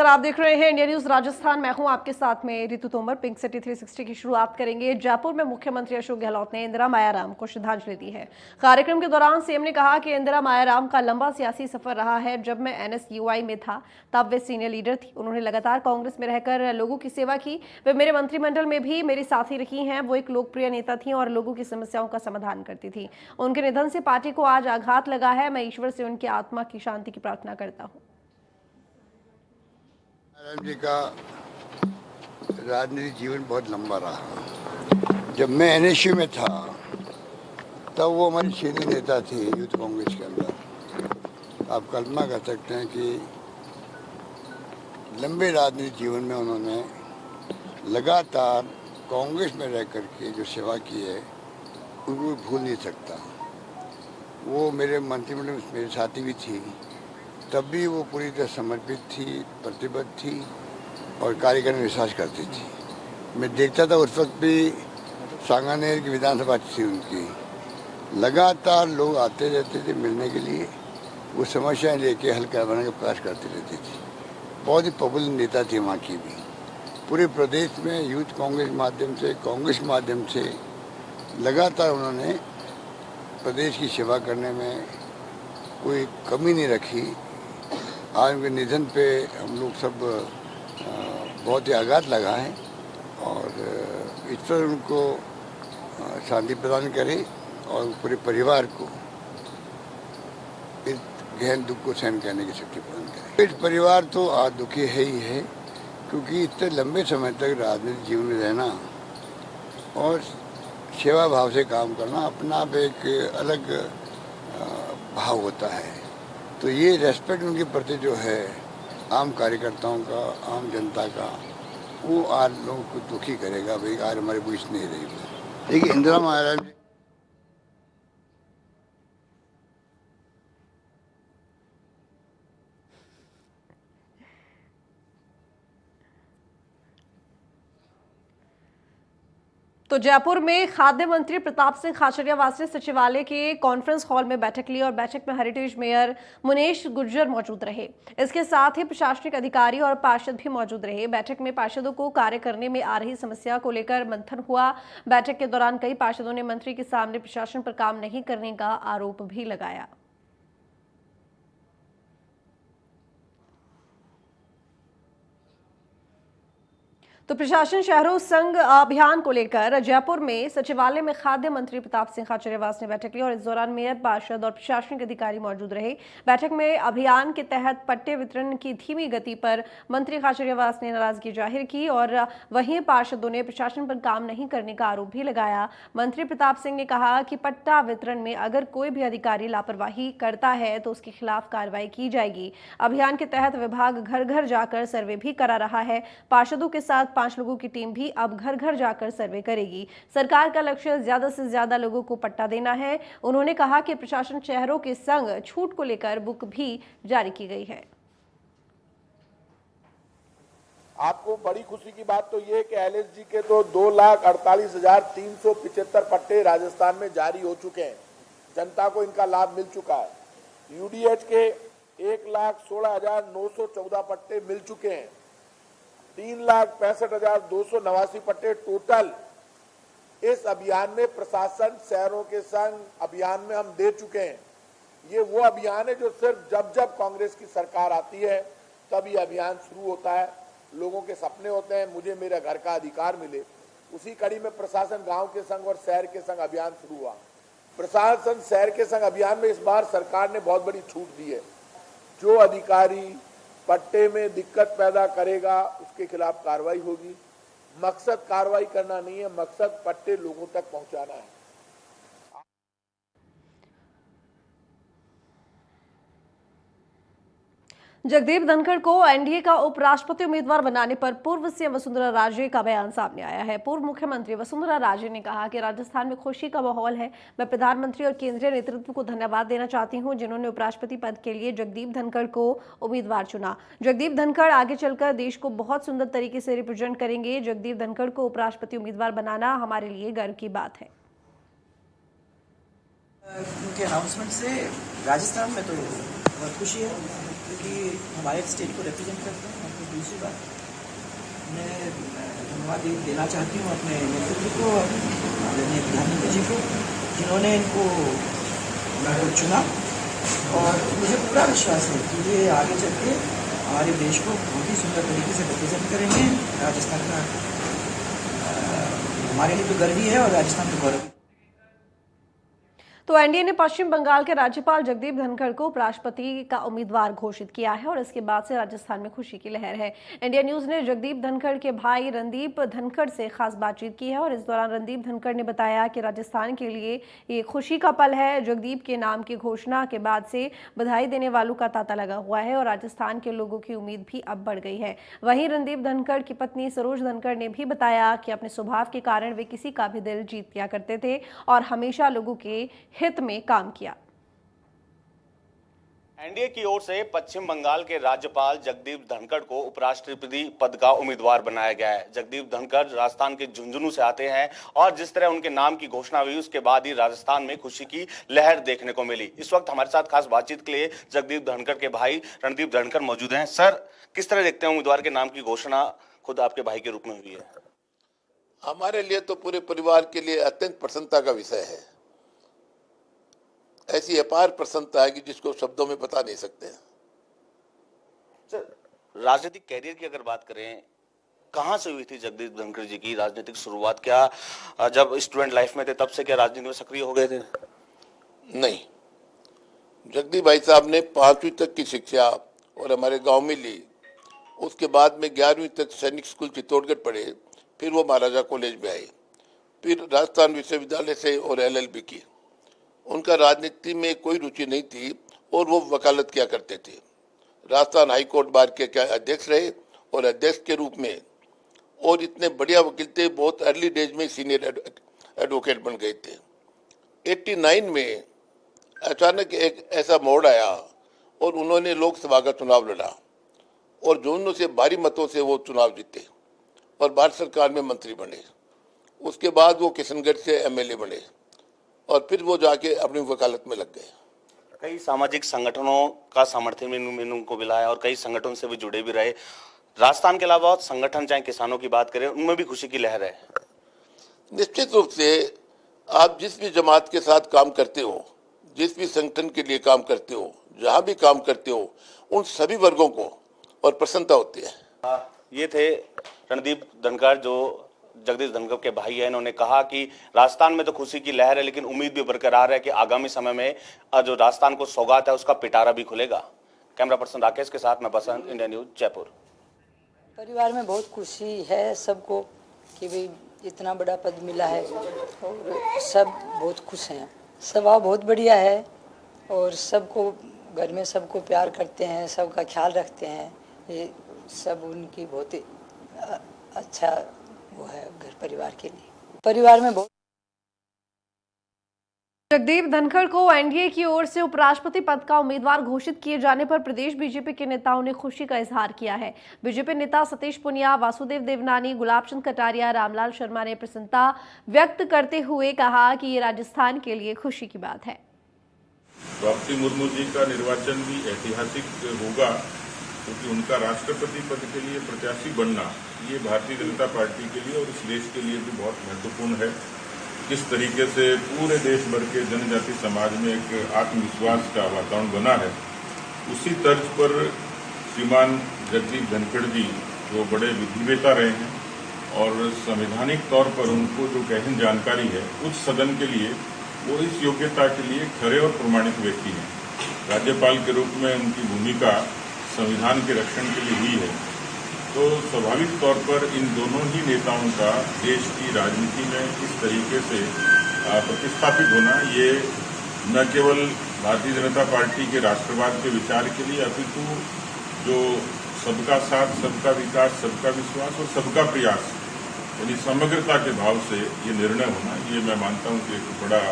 Sir, आप देख रहे हैं इंडिया न्यूज राजस्थान। मैं हूं आपके साथ में रितु तोमर। पिंक सिटी 360 की शुरुआत करेंगे। जयपुर में मुख्यमंत्री अशोक गहलोत ने इंदिरा मायाराम को श्रद्धांजलि दी है। कार्यक्रम के दौरान सीएम ने कहा कि इंदिरा मायाराम का लंबा सियासी सफर रहा है। जब मैं एनएसयूआई में था तब वे सीनियर लीडर थी। उन्होंने लगातार कांग्रेस में रहकर लोगों की सेवा की। वे मेरे मंत्रिमंडल में भी मेरी साथी रही हैं। वो एक लोकप्रिय नेता थी और लोगों की समस्याओं का समाधान करती थी। उनके निधन से पार्टी को आज आघात लगा है। मैं ईश्वर से उनकी आत्मा की शांति की प्रार्थना करता हूँ। मायाराम जी का राजनीतिक जीवन बहुत लंबा रहा। जब मैं एनएसयू में था तब वो हमारी सीनियर नेता थी यूथ कांग्रेस के अंदर। आप कल्पना कर सकते हैं कि लंबे राजनीतिक जीवन में उन्होंने लगातार कांग्रेस में रह करके जो सेवा की है उनको भूल नहीं सकता। वो मेरे मंत्रिमंडल में मेरे साथी भी थी, तब भी वो पूरी तरह समर्पित थी, प्रतिबद्ध थी और कार्य करने में विश्वास करती थी। मैं देखता था उस वक्त भी सांगानेर की विधानसभा थी उनकी, लगातार लोग आते रहते थे मिलने के लिए। वो समस्याएं लेके हल करवाने का प्रयास करती रहती थी। बहुत ही पॉपुलर नेता थी वहाँ की भी। पूरे प्रदेश में यूथ कांग्रेस के माध्यम से, कांग्रेस के माध्यम से लगातार उन्होंने प्रदेश की सेवा करने में कोई कमी नहीं रखी। आज उनके निधन पे हम लोग सब बहुत ही आघात लगा है और ईश्वर उनको शांति प्रदान करे और पूरे परिवार को इस गहन दुख को सहन करने की शक्ति प्रदान करे। इस परिवार तो आज दुखी है ही है, क्योंकि इतने लंबे समय तक राजनीतिक जीवन में रहना और सेवा भाव से काम करना अपना आप एक अलग भाव होता है। तो ये रेस्पेक्ट उनके प्रति जो है आम कार्यकर्ताओं का, आम जनता का, वो आज लोगों को दुखी करेगा। भाई आज हमारे बीच नहीं रही। देखिए इंदिरा मायाराम जी तो जयपुर में खाद्य मंत्री प्रताप सिंह खाचरियावास ने सचिवालय के कॉन्फ्रेंस हॉल में बैठक ली और बैठक में हेरिटेज मेयर मुनेश गुर्जर मौजूद रहे। इसके साथ ही प्रशासनिक अधिकारी और पार्षद भी मौजूद रहे। बैठक में पार्षदों को कार्य करने में आ रही समस्या को लेकर मंथन हुआ। बैठक के दौरान कई पार्षदों ने मंत्री के सामने प्रशासन पर काम नहीं करने का आरोप भी लगाया। तो प्रशासन शहरों संघ अभियान को लेकर जयपुर में सचिवालय में खाद्य मंत्री प्रताप सिंह खाचरियावास ने बैठक ली और इस दौरान मेयर, पार्षद और प्रशासनिक अधिकारी मौजूद रहे। बैठक में अभियान के तहत पट्टे वितरण की धीमी गति पर मंत्री खाचरियावास ने नाराजगी जाहिर की और वहीं पार्षदों ने प्रशासन पर काम नहीं करने का आरोप भी लगाया। मंत्री प्रताप सिंह ने कहा कि पट्टा वितरण में अगर कोई भी अधिकारी लापरवाही करता है तो उसके खिलाफ कार्रवाई की जाएगी। अभियान के तहत विभाग घर घर जाकर सर्वे भी करा रहा है। पार्षदों के साथ 5 लोगों की टीम भी अब घर घर जाकर सर्वे करेगी। सरकार का लक्ष्य ज्यादा से ज्यादा लोगों को पट्टा देना है। उन्होंने कहा कि प्रशासन शहरों के संग छूट को लेकर बुक भी जारी की गई है। आपको बड़ी खुशी की बात तो ये कि एलएसजी के तो 2,48,375 पट्टे राजस्थान में जारी हो चुके हैं। जनता को इनका लाभ मिल चुका है। यूडीएच के 1,16,914 पट्टे मिल चुके हैं। 3,65,289 पट्टे टोटल इस अभियान में प्रशासन शहरों के संग अभियान में हम दे चुके हैं। ये वो अभियान है जो सिर्फ जब जब कांग्रेस की सरकार आती है तब ये अभियान शुरू होता है। लोगों के सपने होते हैं मुझे मेरे घर का अधिकार मिले। उसी कड़ी में प्रशासन गांव के संग और शहर के संग अभियान शुरू हुआ। प्रशासन शहर के संग अभियान में इस बार सरकार ने बहुत बड़ी छूट दी है। जो अधिकारी पट्टे में दिक्कत पैदा करेगा उसके खिलाफ कार्रवाई होगी। मकसद कार्रवाई करना नहीं है, मकसद पट्टे लोगों तक पहुंचाना है। जगदीप धनखड़ को एनडीए का उपराष्ट्रपति उम्मीदवार बनाने पर पूर्व सीएम वसुंधरा राजे का बयान सामने आया है। पूर्व मुख्यमंत्री वसुंधरा राजे ने कहा कि राजस्थान में खुशी का माहौल है। मैं प्रधानमंत्री और केंद्रीय नेतृत्व को धन्यवाद देना चाहती हूं जिन्होंने उपराष्ट्रपति पद के लिए जगदीप धनखड़ को उम्मीदवार चुना। जगदीप धनखड़ आगे चलकर देश को बहुत सुंदर तरीके से रिप्रेजेंट करेंगे। जगदीप धनखड़ को उपराष्ट्रपति उम्मीदवार बनाना हमारे लिए गर्व की बात है। उनके अनाउंसमेंट से राजस्थान में तो बहुत खुशी है, क्योंकि हमारे स्टेट को रिप्रेजेंट करते हैं। दूसरी बात, मैं धन्यवाद देना चाहती हूँ अपने नेतृत्व को, आदरणीय प्रधानमंत्री जी को, जिन्होंने इनको चुना, और मुझे पूरा विश्वास है कि ये आगे चल के हमारे देश को बहुत ही सुंदर तरीके से रिप्रेजेंट करेंगे। राजस्थान का हमारे लिए तो गर्व ही है और राजस्थान का गौरव। तो एनडीए ने पश्चिम बंगाल के राज्यपाल जगदीप धनखड़ को उपराष्ट्रपति का उम्मीदवार घोषित किया है और इसके बाद से राजस्थान में खुशी की लहर है। इंडिया न्यूज ने जगदीप धनखड़ के भाई रणदीप धनखड़ से खास बातचीत की है और इस दौरान रणदीप धनखड़ ने बताया कि राजस्थान के लिए ये खुशी का पल है। जगदीप के नाम की घोषणा के बाद से बधाई देने वालों का तांता लगा हुआ है और राजस्थान के लोगों की उम्मीद भी अब बढ़ गई है। वहीं रणदीप धनखड़ की पत्नी सरोज धनखड़ ने भी बताया कि अपने स्वभाव के कारण वे किसी का भी दिल जीत लिया करते थे और हमेशा लोगों के हित में काम किया। एनडीए की ओर से पश्चिम बंगाल के राज्यपाल जगदीप धनखड़ को उपराष्ट्रपति पद का उम्मीदवार बनाया गया है। जगदीप धनखड़ राजस्थान के झुंझुनू से आते हैं और जिस तरह उनके नाम की घोषणा हुई उसके बाद ही राजस्थान में खुशी की लहर देखने को मिली। इस वक्त हमारे साथ खास बातचीत के लिए जगदीप धनखड़ के भाई रणदीप धनखड़ मौजूद हैं। सर, किस तरह देखते हैं उम्मीदवार के नाम की घोषणा खुद आपके भाई के रूप में हुई है? हमारे लिए तो पूरे परिवार के लिए अत्यंत प्रसन्नता का विषय है। ऐसी अपार प्रसन्नता है कि जिसको शब्दों में बता नहीं सकते। राजनीतिक कैरियर की अगर बात करें, कहां से हुई थी जगदीप धनखड़ जी की राजनीतिक शुरुआत? क्या जब स्टूडेंट लाइफ में थे तब से क्या राजनीति में सक्रिय हो गए थे? नहीं, जगदीप भाई साहब ने 5वीं तक की शिक्षा और हमारे गांव में ली। उसके बाद में 11वीं तक सैनिक स्कूल चित्तौड़गढ़ पढ़े, फिर वो महाराजा कॉलेज में आए, फिर राजस्थान विश्वविद्यालय से और LLB की। उनका राजनीति में कोई रुचि नहीं थी और वो वकालत किया करते थे। राजस्थान हाई कोर्ट बार के क्या अध्यक्ष रहे और अध्यक्ष के रूप में, और इतने बढ़िया वकील थे, बहुत अर्ली डेज में सीनियर एडवोकेट बन गए थे। 89 में अचानक एक ऐसा मोड़ आया और उन्होंने लोकसभा का चुनाव लड़ा और झुंझुनू से भारी मतों से वो चुनाव जीते और भारत सरकार में मंत्री बने। उसके बाद वो किशनगढ़ से MLA बने और फिर वो जाके अपनी वकालत में लग गए। कई सामाजिक संगठनों का समर्थन भी उनको मिला है और कई संगठनों से भी जुड़े भी रहे। राजस्थान के अलावा संगठन, चाहे किसानों की बात करें, उनमें भी खुशी की लहर है। निश्चित रूप से आप जिस भी जमात के साथ काम करते हो, जिस भी संगठन के लिए काम करते हो, जहाँ भी काम करते हो, उन सभी वर्गों को और प्रसन्नता होती है। ये थे रणदीप धनखड़ जो जगदीप धनखड़ के भाई है। इन्होंने कहा कि राजस्थान में तो खुशी की लहर है लेकिन उम्मीद भी बरकरार है कि आगामी समय में जो राजस्थान को सौगात है उसका पिटारा भी खुलेगा। कैमरा पर्सन राकेश के साथ मैं बसंत, इंडिया न्यूज, जयपुर। परिवार में बहुत खुशी है सबको कि भाई इतना बड़ा पद मिला है और सब बहुत खुश हैं। स्वभाव बहुत बढ़िया है और सबको घर में सबको प्यार करते हैं, सबका ख्याल रखते हैं। ये सब उनकी बहुत ही अच्छा वो है घर परिवार के लिए। परिवार में बहुत जगदीप धनखड़ को एनडीए की ओर से उपराष्ट्रपति पद का उम्मीदवार घोषित किए जाने पर प्रदेश बीजेपी के नेताओं ने खुशी का इजहार किया है। बीजेपी नेता सतीश पुनिया, वासुदेव देवनानी, गुलाब चंद कटारिया, रामलाल शर्मा ने प्रसन्नता व्यक्त करते हुए कहा कि ये राजस्थान के लिए खुशी की बात है। द्रौपदी मुर्मू जी का निर्वाचन भी ऐतिहासिक होगा क्योंकि उनका राष्ट्रपति पद के लिए प्रत्याशी बनना ये भारतीय जनता पार्टी के लिए और इस देश के लिए भी बहुत महत्वपूर्ण है। किस तरीके से पूरे देश भर के जनजाति समाज में एक आत्मविश्वास का वातावरण बना है, उसी तर्ज पर श्रीमान जगदीप धनखड़ जी जो बड़े विधिवेता रहे हैं और संवैधानिक तौर पर उनको जो गहन जानकारी है, उच्च सदन के लिए वो इस योग्यता के लिए खरे और प्रमाणित व्यक्ति हैं। राज्यपाल के रूप में उनकी भूमिका संविधान के रक्षण के लिए हुई है, तो स्वाभाविक तौर पर इन दोनों ही नेताओं का देश की राजनीति में इस तरीके से प्रतिस्थापित होना, ये न केवल भारतीय जनता पार्टी के राष्ट्रवाद के विचार के लिए अपितु जो सबका साथ, सबका विकास, सबका विश्वास और सबका प्रयास यानी समग्रता के भाव से ये निर्णय होना, ये मैं मानता हूँ कि एक बड़ा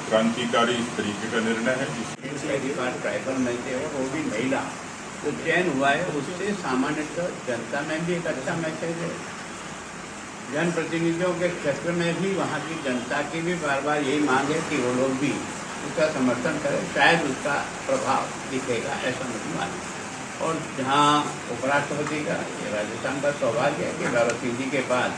क्रांतिकारी इस तरीके का निर्णय है। ट्राइबल में थे और वो भी महिला तो चयन हुआ है, उससे सामान्यतः जनता में भी एक अच्छा मैसेज है। जनप्रतिनिधियों के क्षेत्र में भी वहाँ की जनता की भी बार बार यही मांग है कि वो लोग भी उसका समर्थन करें, शायद उसका प्रभाव दिखेगा, ऐसा मुझे मालूम। और जहाँ उपराष्ट्रपति का ये राजस्थान का सौभाग्य है कि भगत सिंह जी के बाद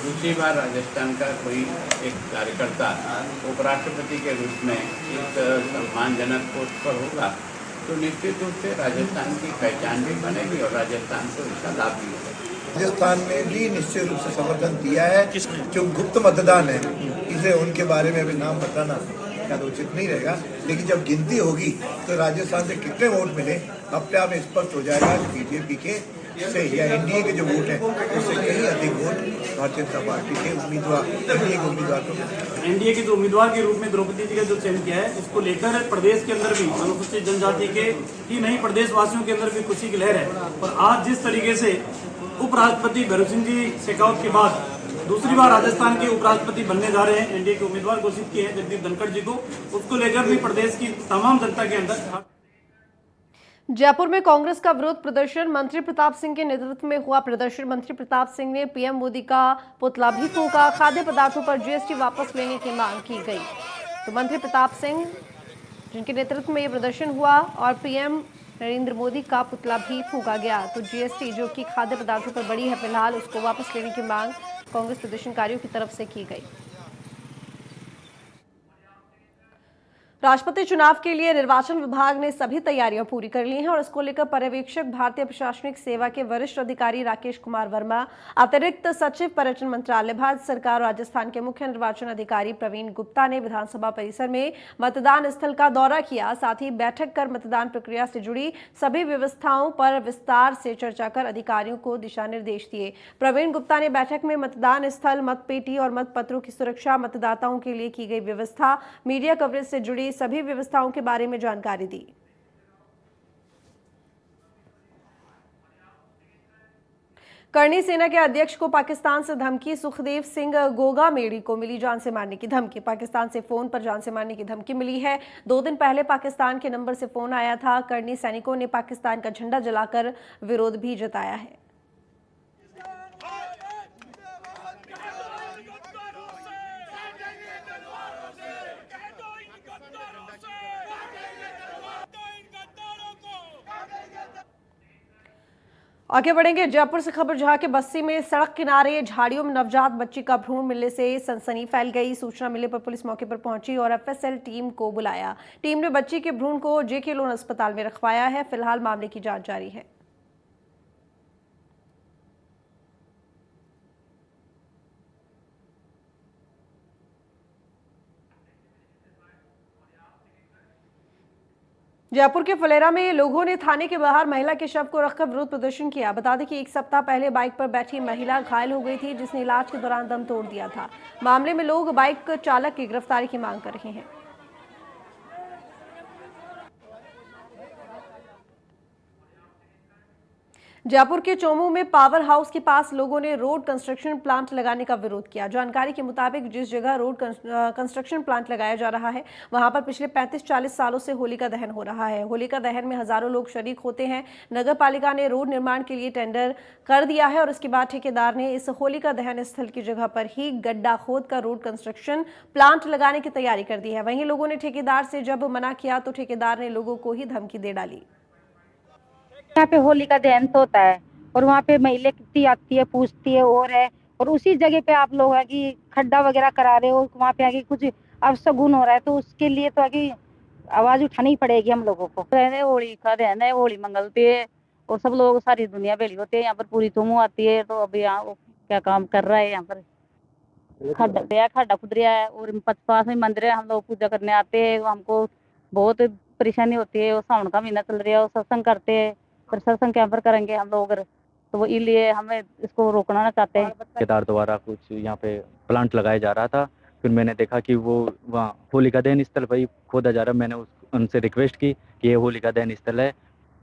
दूसरी बार राजस्थान का कोई एक कार्यकर्ता उपराष्ट्रपति के रूप में इस सम्मानजनक पोस्ट पर होगा, तो निश्चित रूप से राजस्थान की पहचान भी बनेगी और राजस्थान को इसका लाभ भी होगा। राजस्थान में भी निश्चित रूप से समर्थन दिया है। जो गुप्त मतदान है, इसे उनके बारे में अभी नाम बताना क्या उचित नहीं रहेगा, लेकिन जब गिनती होगी तो राजस्थान से कितने वोट मिले अपने आप स्पष्ट हो जाएगा। बीजेपी के से या एनडीए के जो वोट है उससे कहीं अधिक वोट भारतीय जनता पार्टी के उम्मीदवार एनडीए के उम्मीदवार को। एनडीए के जो उम्मीदवार के रूप में द्रौपदी जी का जो चयन किया है, इसको लेकर प्रदेश के अंदर भी अनुसूचित जनजाति के ही नहीं, प्रदेशवासियों के अंदर भी खुशी की लहर है। और आज जिस तरीके से उपराष्ट्रपति भगत सिंह जी शेखावत के बाद दूसरी बार राजस्थान के उपराष्ट्रपति बनने जा रहे हैं, एनडीए के उम्मीदवार घोषित किए हैं जगदीप धनखड़ जी को, उसको लेकर भी प्रदेश की तमाम जनता के अंदर। जयपुर में कांग्रेस का विरोध प्रदर्शन, मंत्री प्रताप सिंह के नेतृत्व में हुआ प्रदर्शन। मंत्री प्रताप सिंह ने पीएम मोदी का पुतला भी फूंका। खाद्य पदार्थों पर जीएसटी वापस लेने की मांग की गई। तो मंत्री प्रताप सिंह जिनके नेतृत्व में यह प्रदर्शन हुआ और पीएम नरेंद्र मोदी का पुतला भी फूंका गया। तो जीएसटी जो कि खाद्य पदार्थों पर बढ़ी है फिलहाल, उसको वापस लेने की मांग कांग्रेस प्रदर्शनकारियों की तरफ से की गई। राष्ट्रपति चुनाव के लिए निर्वाचन विभाग ने सभी तैयारियां पूरी कर ली हैं और इसको लेकर पर्यवेक्षक भारतीय प्रशासनिक सेवा के वरिष्ठ अधिकारी राकेश कुमार वर्मा, अतिरिक्त सचिव पर्यटन मंत्रालय, भारत सरकार और राजस्थान के मुख्य निर्वाचन अधिकारी प्रवीण गुप्ता ने विधानसभा परिसर में मतदान स्थल का दौरा किया। साथ ही बैठक कर मतदान प्रक्रिया से जुड़ी सभी व्यवस्थाओं पर विस्तार से चर्चा कर अधिकारियों को दिशा निर्देश दिए। प्रवीण गुप्ता ने बैठक में मतदान स्थल, मतपेटी और मतपत्रों की सुरक्षा, मतदाताओं के लिए की गई व्यवस्था, मीडिया कवरेज से जुड़ी सभी व्यवस्थाओं के बारे में जानकारी दी। करणी सेना के अध्यक्ष को पाकिस्तान से धमकी, सुखदेव सिंह गोगामेड़ी को मिली जान से मारने की धमकी। पाकिस्तान से फोन पर जान से मारने की धमकी मिली है। 2 दिन पहले पाकिस्तान के नंबर से फोन आया था। करणी सैनिकों ने पाकिस्तान का झंडा जलाकर विरोध भी जताया है। आगे बढ़ेंगे जयपुर से खबर, जहां के बस्सी में सड़क किनारे झाड़ियों में नवजात बच्ची का भ्रूण मिलने से सनसनी फैल गई। सूचना मिलने पर पुलिस मौके पर पहुंची और एफएसएल टीम को बुलाया। टीम ने बच्ची के भ्रूण को जेके लोन अस्पताल में रखवाया है। फिलहाल मामले की जांच जारी है। जयपुर के फुलेरा में लोगों ने थाने के बाहर महिला के शव को रखकर विरोध प्रदर्शन किया। बता दें कि 1 सप्ताह पहले बाइक पर बैठी महिला घायल हो गई थी, जिसने इलाज के दौरान दम तोड़ दिया था। मामले में लोग बाइक चालक की गिरफ्तारी की मांग कर रहे हैं। जयपुर के चोमू में पावर हाउस के पास लोगों ने रोड कंस्ट्रक्शन प्लांट लगाने का विरोध किया। जानकारी के मुताबिक जिस जगह रोड कंस्ट्रक्शन प्लांट लगाया जा रहा है वहां पर पिछले 35-40 सालों से होलिका दहन हो रहा है। होलिका दहन में हजारों लोग शरीक होते हैं। नगर पालिका ने रोड निर्माण के लिए टेंडर कर दिया है और इसके बाद ठेकेदार ने इस होलिका दहन स्थल की जगह पर ही गड्ढा खोद कर रोड कंस्ट्रक्शन प्लांट लगाने की तैयारी कर दी है। वहीं लोगों ने ठेकेदार से जब मना किया तो ठेकेदार ने लोगों को ही धमकी दे डाली। यहाँ पे होलिका दहन तो होता है और वहाँ पे महिला कितनी आती है, पूछती है और उसी जगह पे आप लोग है कि खड्डा वगैरह करा रहे हो, वहाँ पे आगे कुछ अपशगुन हो रहा है, तो उसके लिए तो आगे आवाज उठानी पड़ेगी हम लोगों को। होली का दहन है, होली मंगल पे और सब लोग सारी दुनिया भेली होती है। यहाँ पर पूरी चोमू आती है, तो अभी यहाँ क्या काम कर रहा है, यहाँ पर खड्डा खुद रहा है और पास में मंदिर है, हम लोग पूजा करने आते हैं। हमको बहुत परेशानी होती है। सावन का महीना चल रहा है और सत्संग करते हैं, पर सत्संग क्या पर करेंगे हम लोग, तो वो इसलिए हमें इसको रोकना चाहते हैं। ठेकेदार द्वारा कुछ यहाँ पे प्लांट लगाया जा रहा था, फिर मैंने देखा कि वो वहाँ होलिका दहन स्थल पर ही खोदा जा रहा। मैंने उनसे रिक्वेस्ट की कि ये होलिका दहन स्थल है,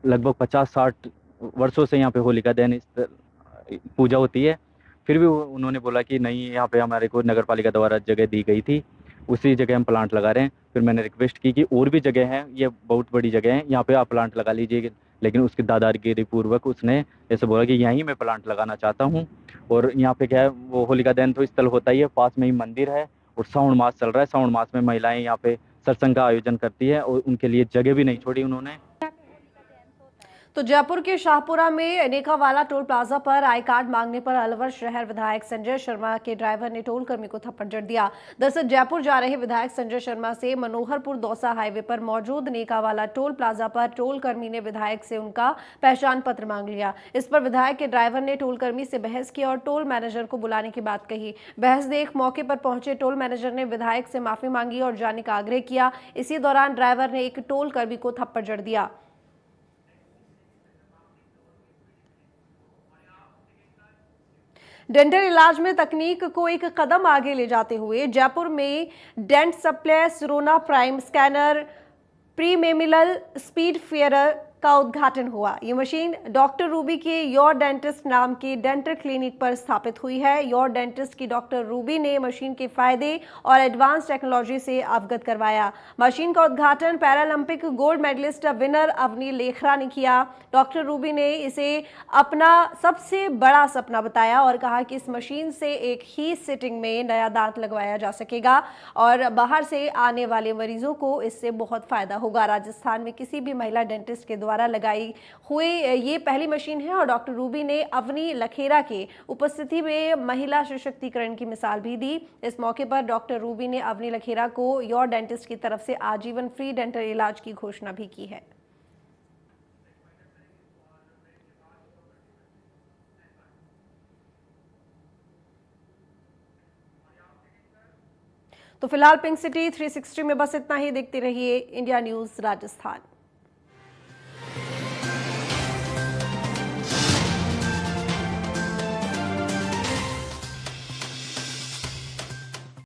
लगभग 50-60 वर्षों से यहाँ पे होलिका दहन स्थल पूजा होती है। फिर भी उन्होंने बोला कि नहीं, यहाँ पे हमारे को नगर पालिका द्वारा जगह दी गई थी, उसी जगह हम प्लांट लगा रहे हैं। फिर मैंने रिक्वेस्ट की कि और भी जगह है, ये बहुत बड़ी जगह है, यहाँ पे आप प्लांट लगा लीजिए, लेकिन उसकी दादागिरी पूर्वक उसने ऐसे बोला कि यहीं मैं प्लांट लगाना चाहता हूँ। और यहाँ पे क्या है, वो होलिका दहन तो स्थल होता ही है, पास में ही मंदिर है और श्रावण मास चल रहा है। श्रावण मास में महिलाएं यहाँ पे सत्संग का आयोजन करती है और उनके लिए जगह भी नहीं छोड़ी उन्होंने। तो जयपुर के शाहपुरा में नेकावाला टोल प्लाजा पर आई कार्ड मांगने पर अलवर शहर विधायक संजय शर्मा के ड्राइवर ने टोल कर्मी को थप्पड़ जड़ दिया। दरअसल जयपुर जा रहे विधायक संजय शर्मा से मनोहरपुर दौसा हाईवे पर मौजूद नेकावाला टोल प्लाजा पर टोल कर्मी ने विधायक से उनका पहचान पत्र मांग लिया। इस पर विधायक के ड्राइवर ने टोल कर्मी से बहस की और टोल मैनेजर को बुलाने की बात कही। बहस देख मौके पर पहुंचे टोल मैनेजर ने विधायक से माफी मांगी और जाने का आग्रह किया। इसी दौरान ड्राइवर ने एक टोल कर्मी को थप्पड़ जड़ दिया। डेंटल इलाज में तकनीक को एक कदम आगे ले जाते हुए जयपुर में dent supply Sirona prime scanner प्रीमेमिलल स्पीड फेयर का उद्घाटन हुआ। ये मशीन डॉक्टर रूबी के योर डेंटिस्ट नाम के डेंटल क्लिनिक पर स्थापित हुई है। योर डेंटिस्ट की डॉक्टर रूबी ने मशीन के फायदे और एडवांस टेक्नोलॉजी से अवगत करवाया। मशीन का उद्घाटन Paralympic gold medalist winner Avani Lekhara ने किया। डॉक्टर रूबी ने इसे अपना सबसे बड़ा सपना बताया और कहा कि इस मशीन से एक ही सिटिंग में नया दांत लगवाया जा सकेगा और बाहर से आने वाले मरीजों को इससे बहुत फायदा होगा। राजस्थान में किसी भी महिला डेंटिस्ट के द्वारा लगाई हुई ये पहली मशीन है और डॉक्टर रूबी ने अवनी लखेरा के उपस्थिति में महिला सशक्तिकरण की मिसाल भी दी। इस मौके पर डॉक्टर रूबी ने अवनी लखेरा को योर डेंटिस्ट की तरफ से आजीवन फ्री डेंटल इलाज की घोषणा भी की है। तो फिलहाल पिंक सिटी 360 में बस इतना ही। देखते रहिए इंडिया न्यूज राजस्थान।